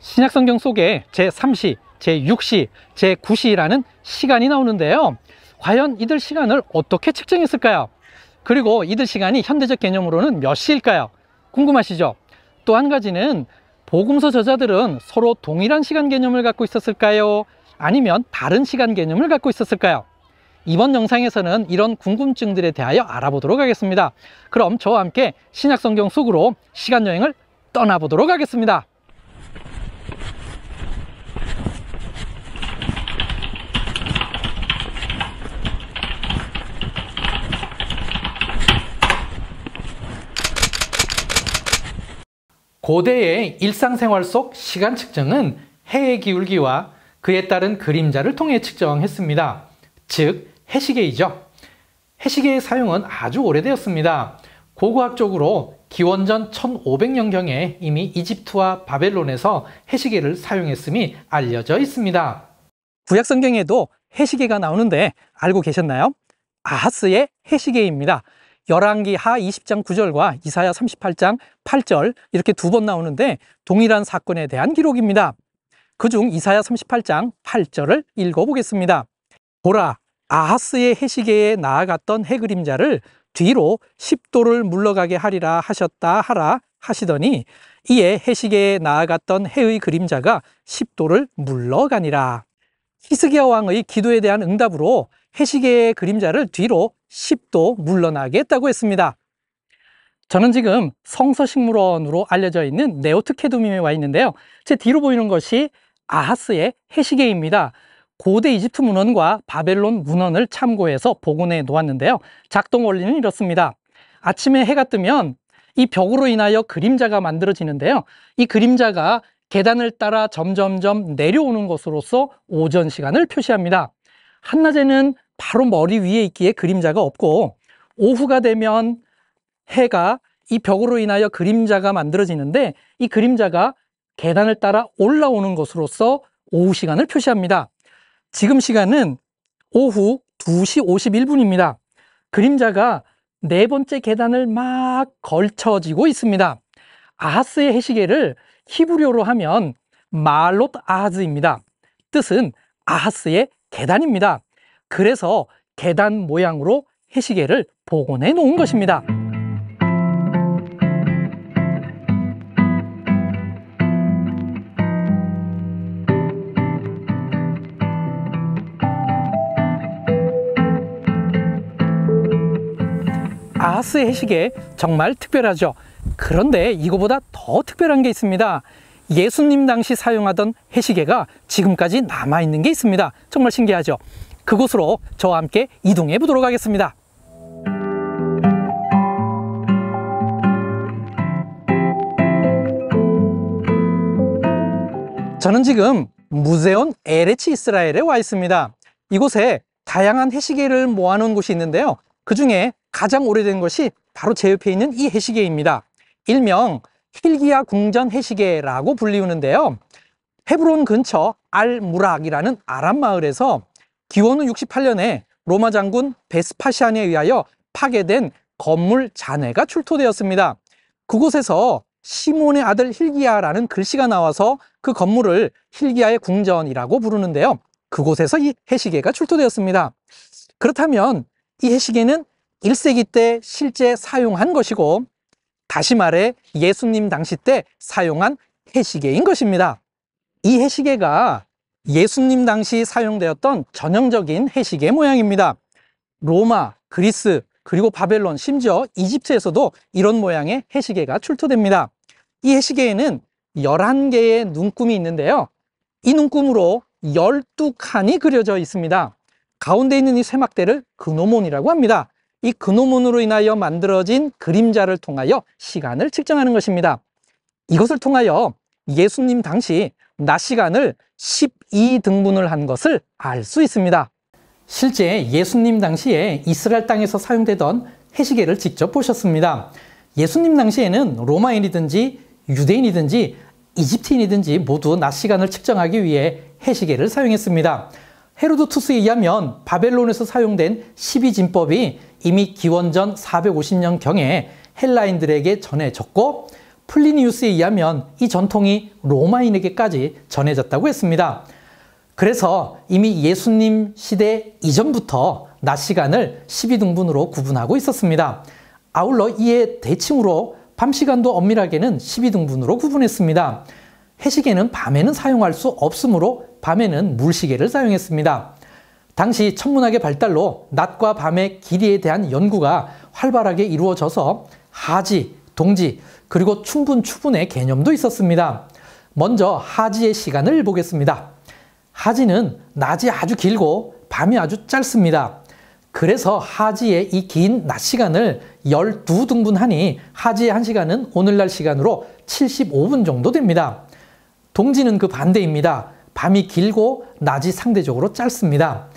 신약성경 속에 제3시, 제6시, 제9시라는 시간이 나오는데요. 과연 이들 시간을 어떻게 측정했을까요? 그리고 이들 시간이 현대적 개념으로는 몇 시일까요? 궁금하시죠? 또 한 가지는 복음서 저자들은 서로 동일한 시간 개념을 갖고 있었을까요? 아니면 다른 시간 개념을 갖고 있었을까요? 이번 영상에서는 이런 궁금증들에 대하여 알아보도록 하겠습니다. 그럼 저와 함께 신약성경 속으로 시간여행을 떠나보도록 하겠습니다. 고대의 일상생활 속 시간 측정은 해의 기울기와 그에 따른 그림자를 통해 측정했습니다. 즉, 해시계이죠. 해시계의 사용은 아주 오래되었습니다. 고고학적으로 기원전 1500년경에 이미 이집트와 바벨론에서 해시계를 사용했음이 알려져 있습니다. 구약성경에도 해시계가 나오는데 알고 계셨나요? 아하스의 해시계입니다. 열왕기하 20장 9절과 이사야 38장 8절 이렇게 두 번 나오는데 동일한 사건에 대한 기록입니다. 그중 이사야 38장 8절을 읽어보겠습니다. 보라, 아하스의 해시계에 나아갔던 해 그림자를 뒤로 10도를 물러가게 하리라 하셨다 하라 하시더니 이에 해시계에 나아갔던 해의 그림자가 10도를 물러가니라. 히스기야 왕의 기도에 대한 응답으로 해시계의 그림자를 뒤로 10도 물러나게 했다고 했습니다. 저는 지금 성서식물원으로 알려져 있는 네오트케두밈에 와 있는데요. 제 뒤로 보이는 것이 아하스의 해시계입니다. 고대 이집트 문헌과 바벨론 문헌을 참고해서 복원해 놓았는데요. 작동 원리는 이렇습니다. 아침에 해가 뜨면 이 벽으로 인하여 그림자가 만들어지는데요. 이 그림자가 계단을 따라 점점점 내려오는 것으로서 오전 시간을 표시합니다. 한낮에는 바로 머리 위에 있기에 그림자가 없고 오후가 되면 해가 이 벽으로 인하여 그림자가 만들어지는데 이 그림자가 계단을 따라 올라오는 것으로서 오후 시간을 표시합니다. 지금 시간은 오후 2시 51분입니다. 그림자가 네 번째 계단을 막 걸쳐지고 있습니다. 아하스의 해시계를 히브리어로 하면 마알롯 아하즈입니다. 뜻은 아하스의 계단입니다. 그래서 계단 모양으로 해시계를 복원해 놓은 것입니다. 아하스의 해시계 정말 특별하죠. 그런데 이거보다 더 특별한 게 있습니다. 예수님 당시 사용하던 해시계가 지금까지 남아있는 게 있습니다. 정말 신기하죠. 그곳으로 저와 함께 이동해 보도록 하겠습니다. 저는 지금 무세온 에레치 이스라엘에 와 있습니다. 이곳에 다양한 해시계를 모아놓은 곳이 있는데요. 그 중에 가장 오래된 것이 바로 제 옆에 있는 이 해시계입니다. 일명 힐기야 궁전 해시계라고 불리우는데요. 헤브론 근처 알무락이라는 아람 마을에서 기원후 68년에 로마 장군 베스파시안에 의하여 파괴된 건물 잔해가 출토되었습니다. 그곳에서 시몬의 아들 힐기야라는 글씨가 나와서 그 건물을 힐기야의 궁전이라고 부르는데요. 그곳에서 이 해시계가 출토되었습니다. 그렇다면 이 해시계는 1세기 때 실제 사용한 것이고 다시 말해 예수님 당시 때 사용한 해시계인 것입니다. 이 해시계가 예수님 당시 사용되었던 전형적인 해시계 모양입니다. 로마, 그리스, 그리고 바벨론, 심지어 이집트에서도 이런 모양의 해시계가 출토됩니다. 이 해시계에는 11개의 눈금이 있는데요. 이 눈금으로 12칸이 그려져 있습니다. 가운데 있는 이 쇠막대를 그노몬이라고 합니다. 이 그노몬으로 인하여 만들어진 그림자를 통하여 시간을 측정하는 것입니다. 이것을 통하여 예수님 당시 낮 시간을 12등분을 한 것을 알 수 있습니다. 실제 예수님 당시에 이스라엘 땅에서 사용되던 해시계를 직접 보셨습니다. 예수님 당시에는 로마인이든지 유대인이든지 이집트인이든지 모두 낮 시간을 측정하기 위해 해시계를 사용했습니다. 헤로도투스에 의하면 바벨론에서 사용된 12진법이 이미 기원전 450년경에 헬라인들에게 전해졌고 플리니우스에 의하면 이 전통이 로마인에게까지 전해졌다고 했습니다. 그래서 이미 예수님 시대 이전부터 낮 시간을 12등분으로 구분하고 있었습니다. 아울러 이에 대칭으로 밤 시간도 엄밀하게는 12등분으로 구분했습니다. 해시계는 밤에는 사용할 수 없으므로 밤에는 물시계를 사용했습니다. 당시 천문학의 발달로 낮과 밤의 길이에 대한 연구가 활발하게 이루어져서 하지, 동지, 그리고 충분, 추분의 개념도 있었습니다. 먼저 하지의 시간을 보겠습니다. 하지는 낮이 아주 길고 밤이 아주 짧습니다. 그래서 하지의 이 긴 낮 시간을 12등분하니 하지의 1시간은 오늘날 시간으로 75분 정도 됩니다. 동지는 그 반대입니다. 밤이 길고 낮이 상대적으로 짧습니다.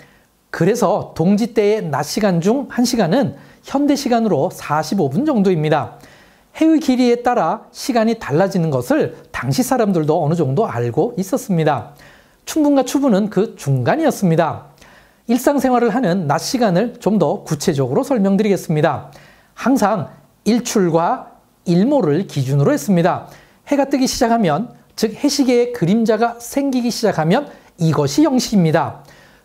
그래서 동지 때의 낮 시간 중 1시간은 현대 시간으로 45분 정도입니다. 해의 길이에 따라 시간이 달라지는 것을 당시 사람들도 어느 정도 알고 있었습니다. 충분과 추분은 그 중간이었습니다. 일상생활을 하는 낮 시간을 좀 더 구체적으로 설명드리겠습니다. 항상 일출과 일모를 기준으로 했습니다. 해가 뜨기 시작하면, 즉 해시계의 그림자가 생기기 시작하면 이것이 0시입니다.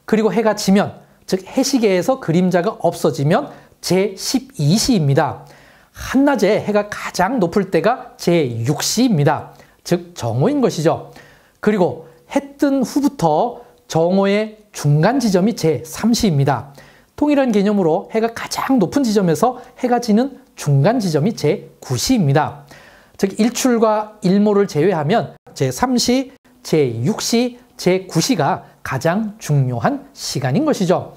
그리고 해가 지면, 즉 해시계에서 그림자가 없어지면 제12시입니다. 한낮에 해가 가장 높을 때가 제6시입니다. 즉 정오인 것이죠. 그리고 해 뜬 후부터 정오의 중간 지점이 제3시입니다. 동일한 개념으로 해가 가장 높은 지점에서 해가 지는 중간 지점이 제9시입니다. 즉 일출과 일모를 제외하면 제3시, 제6시, 제9시가 가장 중요한 시간인 것이죠.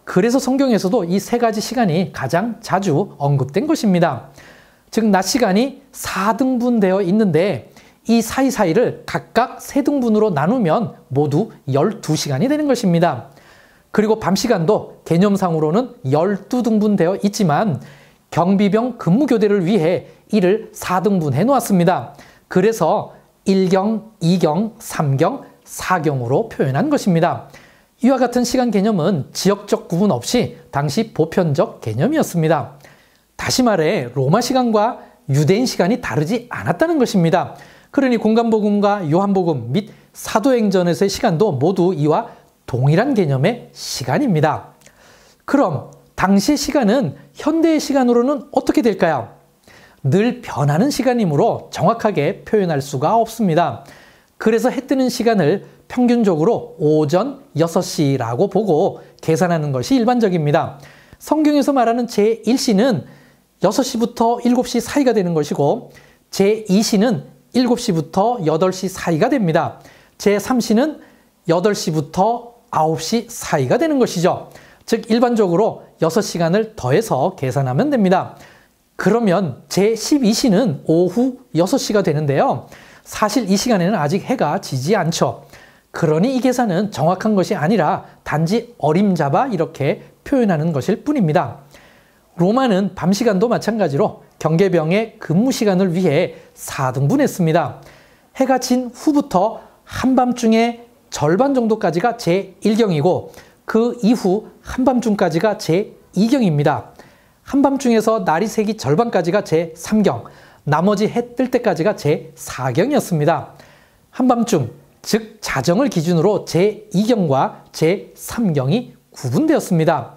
그래서 성경에서도 이 세 가지 시간이 가장 자주 언급된 것입니다. 즉 낮 시간이 4등분되어 있는데 이 사이사이를 각각 3등분으로 나누면 모두 12시간이 되는 것입니다. 그리고 밤 시간도 개념상으로는 12등분되어 있지만 경비병 근무교대를 위해 이를 4등분해 놓았습니다. 그래서 1경, 2경, 3경, 4경으로 표현한 것입니다. 이와 같은 시간 개념은 지역적 구분 없이 당시 보편적 개념이었습니다. 다시 말해 로마 시간과 유대인 시간이 다르지 않았다는 것입니다. 그러니 공간복음과 요한복음 및 사도행전에서의 시간도 모두 이와 동일한 개념의 시간입니다. 그럼 당시의 시간은 현대의 시간으로는 어떻게 될까요? 늘 변하는 시간이므로 정확하게 표현할 수가 없습니다. 그래서 해 뜨는 시간을 평균적으로 오전 6시라고 보고 계산하는 것이 일반적입니다. 성경에서 말하는 제1시는 6시부터 7시 사이가 되는 것이고 제2시는 7시부터 8시 사이가 됩니다. 제3시는 8시부터 9시 사이가 되는 것이죠. 즉 일반적으로 6시간을 더해서 계산하면 됩니다. 그러면 제12시는 오후 6시가 되는데요. 사실 이 시간에는 아직 해가 지지 않죠. 그러니 이 계산은 정확한 것이 아니라 단지 어림잡아 이렇게 표현하는 것일 뿐입니다. 로마는 밤 시간도 마찬가지로 경계병의 근무 시간을 위해 4등분했습니다. 해가 진 후부터 한밤중의 절반 정도까지가 제1경이고 그 이후 한밤중까지가 제2경입니다. 한밤중에서 날이 새기 절반까지가 제3경, 나머지 해 뜰 때까지가 제4경이었습니다. 한밤중, 즉 자정을 기준으로 제2경과 제3경이 구분되었습니다.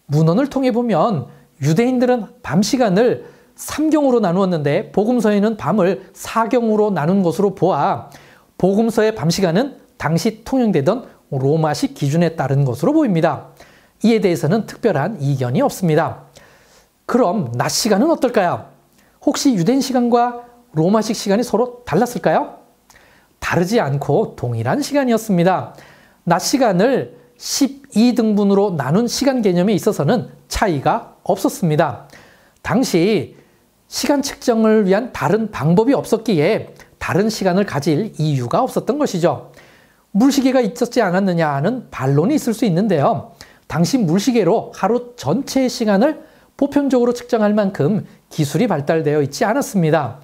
문헌을 통해 보면 유대인들은 밤 시간을 3경으로 나누었는데 복음서에는 밤을 4경으로 나눈 것으로 보아 복음서의 밤 시간은 당시 통용되던 로마식 기준에 따른 것으로 보입니다. 이에 대해서는 특별한 이견이 없습니다. 그럼 낮 시간은 어떨까요? 혹시 유대인 시간과 로마식 시간이 서로 달랐을까요? 다르지 않고 동일한 시간이었습니다. 낮 시간을 12등분으로 나눈 시간 개념에 있어서는 차이가 없었습니다. 당시 시간 측정을 위한 다른 방법이 없었기에 다른 시간을 가질 이유가 없었던 것이죠. 물시계가 있었지 않았느냐 하는 반론이 있을 수 있는데요. 당시 물시계로 하루 전체의 시간을 보편적으로 측정할 만큼 기술이 발달되어 있지 않았습니다.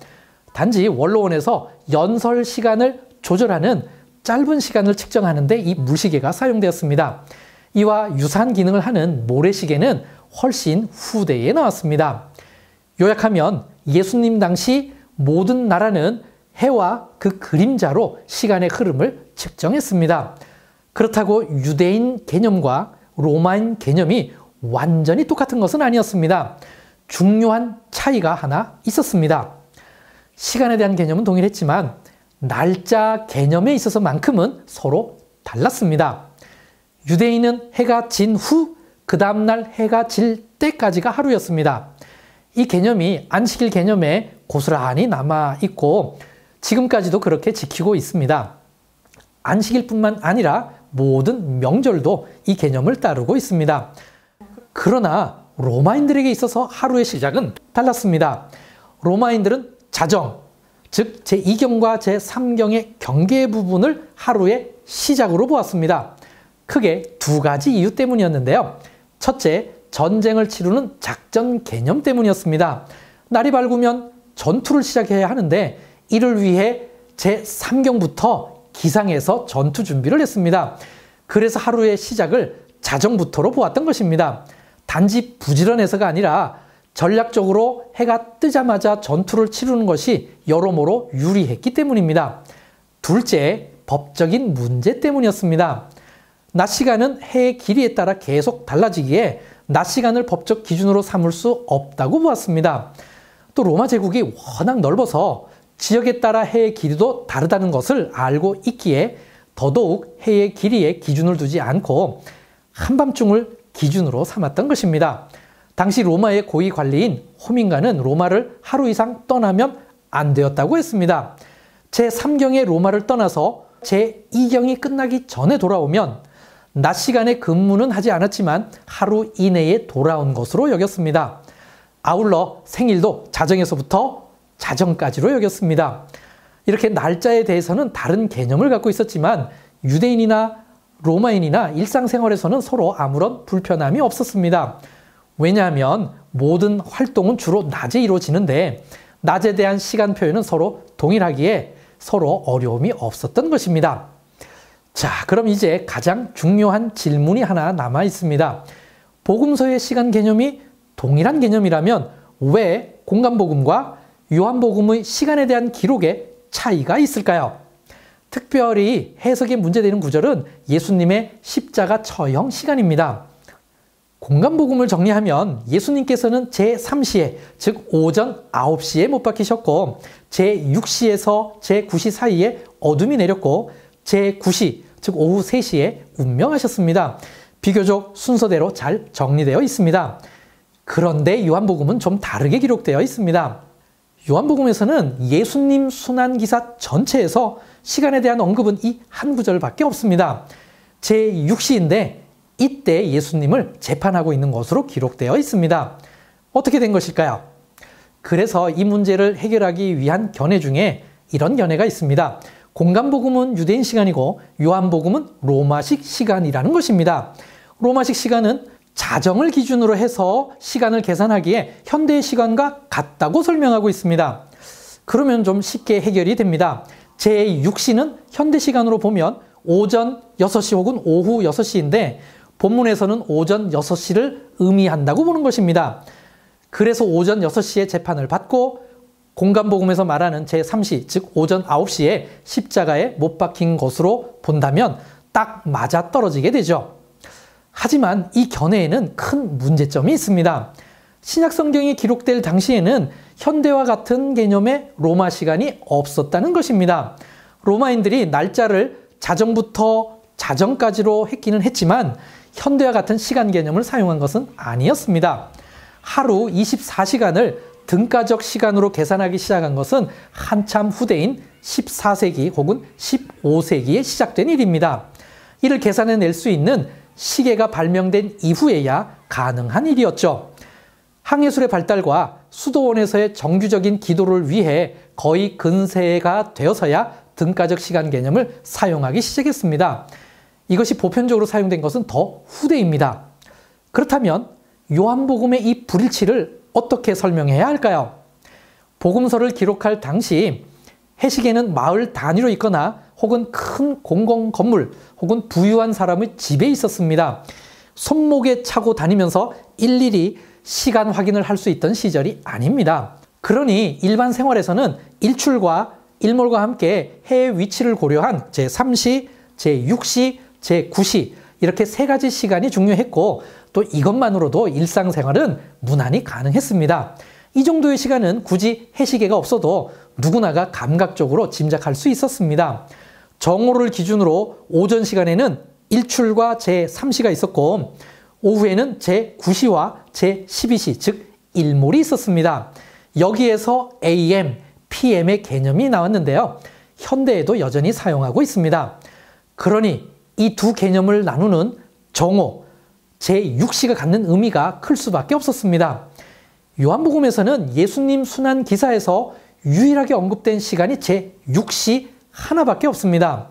단지 원로원에서 연설 시간을 조절하는 짧은 시간을 측정하는 데 이 물시계가 사용되었습니다. 이와 유사한 기능을 하는 모래시계는 훨씬 후대에 나왔습니다. 요약하면 예수님 당시 모든 나라는 해와 그 그림자로 시간의 흐름을 측정했습니다. 그렇다고 유대인 개념과 로마인 개념이 완전히 똑같은 것은 아니었습니다. 중요한 차이가 하나 있었습니다. 시간에 대한 개념은 동일했지만 날짜 개념에 있어서만큼은 서로 달랐습니다. 유대인은 해가 진 후 그 다음날 해가 질 때까지가 하루였습니다. 이 개념이 안식일 개념에 고스란히 남아있고 지금까지도 그렇게 지키고 있습니다. 안식일뿐만 아니라 모든 명절도 이 개념을 따르고 있습니다. 그러나 로마인들에게 있어서 하루의 시작은 달랐습니다. 로마인들은 자정, 즉 제2경과 제3경의 경계 부분을 하루의 시작으로 보았습니다. 크게 두 가지 이유 때문이었는데요. 첫째, 전쟁을 치르는 작전 개념 때문이었습니다. 날이 밝으면 전투를 시작해야 하는데 이를 위해 제3경부터 기상해서 전투 준비를 했습니다. 그래서 하루의 시작을 자정부터로 보았던 것입니다. 단지 부지런해서가 아니라 전략적으로 해가 뜨자마자 전투를 치르는 것이 여러모로 유리했기 때문입니다. 둘째, 법적인 문제 때문이었습니다. 낮 시간은 해의 길이에 따라 계속 달라지기에 낮 시간을 법적 기준으로 삼을 수 없다고 보았습니다. 또 로마 제국이 워낙 넓어서 지역에 따라 해의 길이도 다르다는 것을 알고 있기에 더더욱 해의 길이에 기준을 두지 않고 한밤중을 기준으로 삼았던 것입니다. 당시 로마의 고위 관리인 호민가는 로마를 하루 이상 떠나면 안 되었다고 했습니다. 제3경의 로마를 떠나서 제2경이 끝나기 전에 돌아오면 낮 시간에 근무는 하지 않았지만 하루 이내에 돌아온 것으로 여겼습니다. 아울러 생일도 자정에서부터 자정까지로 여겼습니다. 이렇게 날짜에 대해서는 다른 개념을 갖고 있었지만 유대인이나 로마인이나 일상생활에서는 서로 아무런 불편함이 없었습니다. 왜냐하면 모든 활동은 주로 낮에 이루어지는데 낮에 대한 시간 표현은 서로 동일하기에 서로 어려움이 없었던 것입니다. 자, 그럼 이제 가장 중요한 질문이 하나 남아 있습니다. 복음서의 시간 개념이 동일한 개념이라면 왜 공간복음과 요한복음의 시간에 대한 기록에 차이가 있을까요? 특별히 해석에 문제되는 구절은 예수님의 십자가 처형 시간입니다. 공간복음을 정리하면 예수님께서는 제3시에 즉 오전 9시에 못 박히셨고 제6시에서 제9시 사이에 어둠이 내렸고 제9시 즉 오후 3시에 운명하셨습니다. 비교적 순서대로 잘 정리되어 있습니다. 그런데 요한복음은 좀 다르게 기록되어 있습니다. 요한복음에서는 예수님 순환기사 전체에서 시간에 대한 언급은 이 한 구절밖에 없습니다. 제6시인데 이때 예수님을 재판하고 있는 것으로 기록되어 있습니다. 어떻게 된 것일까요? 그래서 이 문제를 해결하기 위한 견해 중에 이런 견해가 있습니다. 공간복음은 유대인 시간이고 요한복음은 로마식 시간이라는 것입니다. 로마식 시간은 자정을 기준으로 해서 시간을 계산하기에 현대의 시간과 같다고 설명하고 있습니다. 그러면 좀 쉽게 해결이 됩니다. 제6시는 현대 시간으로 보면 오전 6시 혹은 오후 6시인데 본문에서는 오전 6시를 의미한다고 보는 것입니다. 그래서 오전 6시에 재판을 받고 공간복음에서 말하는 제3시 즉 오전 9시에 십자가에 못 박힌 것으로 본다면 딱 맞아떨어지게 되죠. 하지만 이 견해에는 큰 문제점이 있습니다. 신약성경이 기록될 당시에는 현대와 같은 개념의 로마 시간이 없었다는 것입니다. 로마인들이 날짜를 자정부터 자정까지로 했기는 했지만 현대와 같은 시간 개념을 사용한 것은 아니었습니다. 하루 24시간을 등가적 시간으로 계산하기 시작한 것은 한참 후대인 14세기 혹은 15세기에 시작된 일입니다. 이를 계산해낼 수 있는 시계가 발명된 이후에야 가능한 일이었죠. 항해술의 발달과 수도원에서의 정규적인 기도를 위해 거의 근세가 되어서야 등가적 시간 개념을 사용하기 시작했습니다. 이것이 보편적으로 사용된 것은 더 후대입니다. 그렇다면 요한복음의 이 불일치를 어떻게 설명해야 할까요? 복음서를 기록할 당시 해시계는 마을 단위로 있거나 혹은 큰 공공 건물 혹은 부유한 사람의 집에 있었습니다. 손목에 차고 다니면서 일일이 시간 확인을 할 수 있던 시절이 아닙니다. 그러니 일반 생활에서는 일출과 일몰과 함께 해의 위치를 고려한 제3시, 제6시, 제9시 이렇게 세 가지 시간이 중요했고 또 이것만으로도 일상생활은 무난히 가능했습니다. 이 정도의 시간은 굳이 해시계가 없어도 누구나가 감각적으로 짐작할 수 있었습니다. 정오를 기준으로 오전 시간에는 일출과 제3시가 있었고 오후에는 제9시와 제12시 즉 일몰이 있었습니다. 여기에서 AM, PM의 개념이 나왔는데요. 현대에도 여전히 사용하고 있습니다. 그러니 이 두 개념을 나누는 정오, 제6시가 갖는 의미가 클 수밖에 없었습니다. 요한복음에서는 예수님 순환 기사에서 유일하게 언급된 시간이 제6시 하나밖에 없습니다.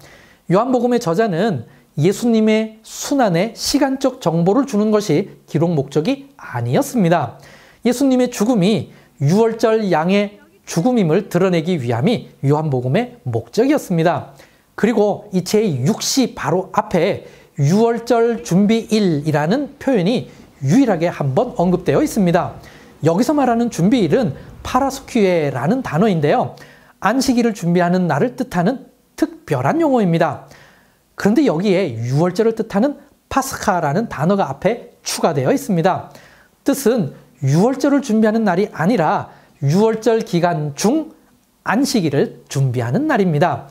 요한복음의 저자는 예수님의 순환의 시간적 정보를 주는 것이 기록 목적이 아니었습니다. 예수님의 죽음이 유월절 양의 죽음임을 드러내기 위함이 요한복음의 목적이었습니다. 그리고 이 제6시 바로 앞에 유월절 준비일이라는 표현이 유일하게 한 번 언급되어 있습니다. 여기서 말하는 준비일은 파라스퀴에라는 단어인데요. 안식일을 준비하는 날을 뜻하는 특별한 용어입니다. 그런데 여기에 유월절을 뜻하는 파스카라는 단어가 앞에 추가되어 있습니다. 뜻은 유월절을 준비하는 날이 아니라 유월절 기간 중 안식일을 준비하는 날입니다.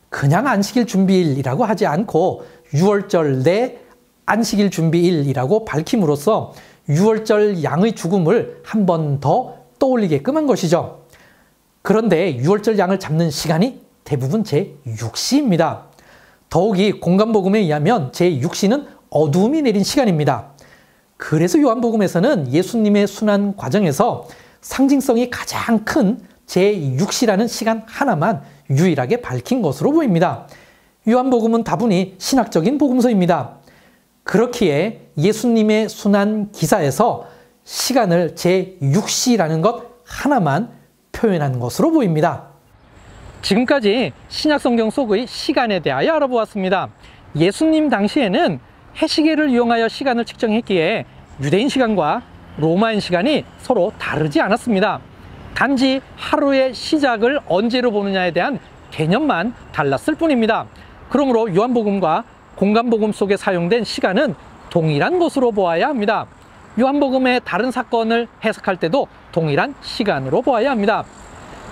그냥 안식일 준비일이라고 하지 않고 유월절 내 안식일 준비일이라고 밝힘으로써 유월절 양의 죽음을 한 번 더 떠올리게끔 한 것이죠. 그런데 유월절 양을 잡는 시간이 대부분 제6시입니다. 더욱이 공간복음에 의하면 제6시는 어두움이 내린 시간입니다. 그래서 요한복음에서는 예수님의 순환 과정에서 상징성이 가장 큰 제6시라는 시간 하나만 유일하게 밝힌 것으로 보입니다. 요한복음은 다분히 신학적인 복음서입니다. 그렇기에 예수님의 순환 기사에서 시간을 제6시라는 것 하나만 표현한 것으로 보입니다. 지금까지 신약성경 속의 시간에 대하여 알아보았습니다. 예수님 당시에는 해시계를 이용하여 시간을 측정했기에 유대인 시간과 로마인 시간이 서로 다르지 않았습니다. 단지 하루의 시작을 언제로 보느냐에 대한 개념만 달랐을 뿐입니다. 그러므로 요한복음과 공간복음 속에 사용된 시간은 동일한 것으로 보아야 합니다. 요한복음의 다른 사건을 해석할 때도 동일한 시간으로 보아야 합니다.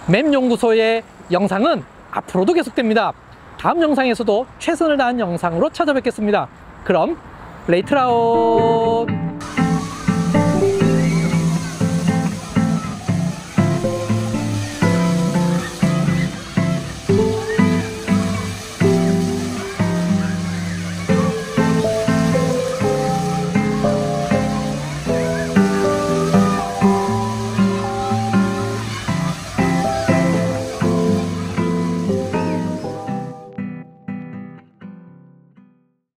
맵연구소의 영상은 앞으로도 계속됩니다. 다음 영상에서도 최선을 다한 영상으로 찾아뵙겠습니다. 그럼 레이트라웃!